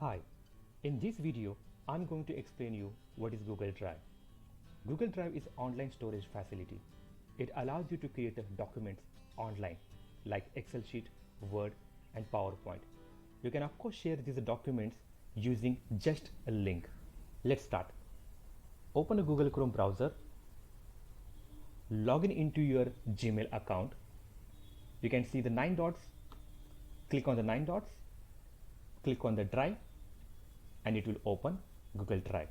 Hi, in this video, I'm going to explain you what is Google Drive. Google Drive is online storage facility. It allows you to create documents online like Excel sheet, Word and PowerPoint. You can of course share these documents using just a link. Let's start. Open a Google Chrome browser. Log in into your Gmail account. You can see the 9 dots. Click on the 9 dots. Click on the Drive and it will open Google Drive.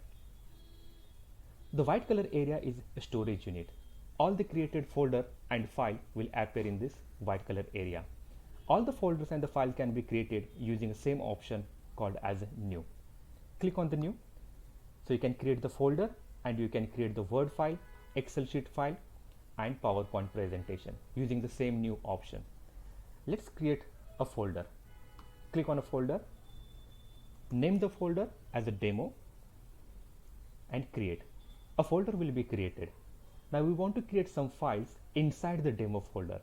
The white color area is a storage unit. All the created folder and file will appear in this white color area. All the folders and the file can be created using the same option called as new. Click on the new. So you can create the folder and you can create the Word file, Excel sheet file and PowerPoint presentation using the same new option. Let's create a folder. Click on a folder. Name the folder as a demo and create. A folder will be created. Now we want to create some files inside the demo folder.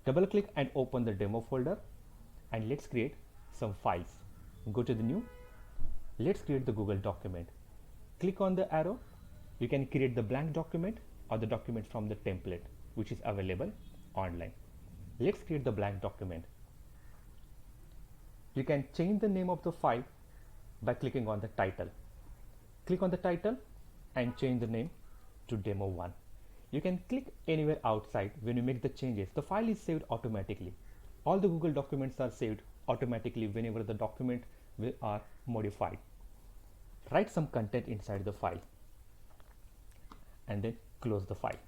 Double click and open the demo folder and let's create some files. Go to the new. Let's create the Google document. Click on the arrow. You can create the blank document or the document from the template which is available online. Let's create the blank document. You can change the name of the file by clicking on the title. Click on the title and change the name to demo 1. You can click anywhere outside. When you make the changes, the file is saved automatically. All the Google documents are saved automatically whenever the document are modified. Write some content inside the file and then close the file.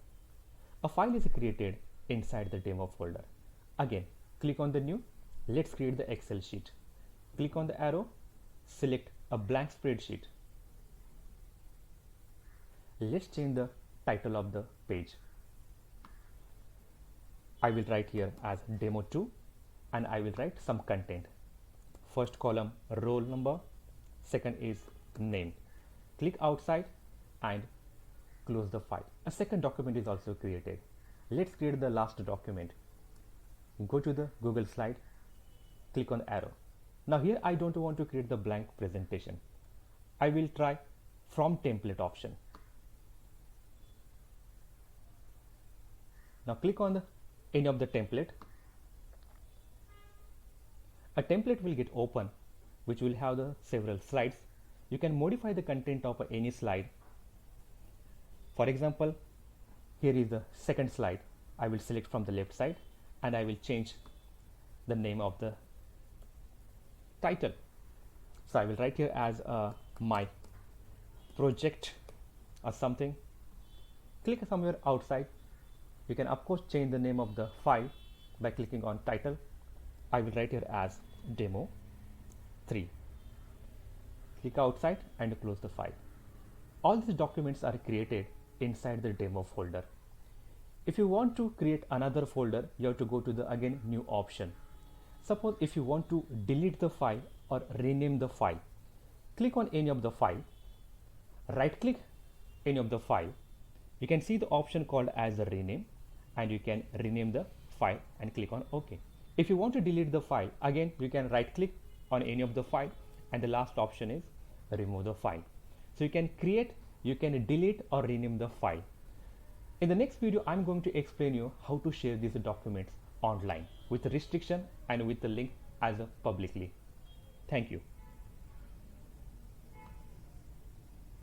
A file is created inside the demo folder. Again, click on the new. Let's create the Excel sheet. Click on the arrow, select a blank spreadsheet. Let's change the title of the page. I will write here as demo 2 and I will write some content. First column roll number, second is name. Click outside and close the file. A second document is also created. Let's create the last document. Go to the Google slide. Click on the arrow. Now here I don't want to create the blank presentation. I will try from template option. Now click on any of the template. A template will get open which will have the several slides. You can modify the content of any slide. For example, here is the second slide. I will select from the left side and I will change the name of the title. So I will write here as my project or something. Click somewhere outside. You can of course change the name of the file by clicking on title. I will write here as demo 3. Click outside and close the file. All these documents are created inside the demo folder. If you want to create another folder, you have to go to the again new option. Suppose if you want to delete the file or rename the file, click on any of the file, right click any of the file. You can see the option called as a rename and you can rename the file and click on OK. If you want to delete the file, again you can right click on any of the file and the last option is remove the file. So you can create, you can delete or rename the file. In the next video, I'm going to explain you how to share these documents online with restriction and with the link as a publicly. Thank you.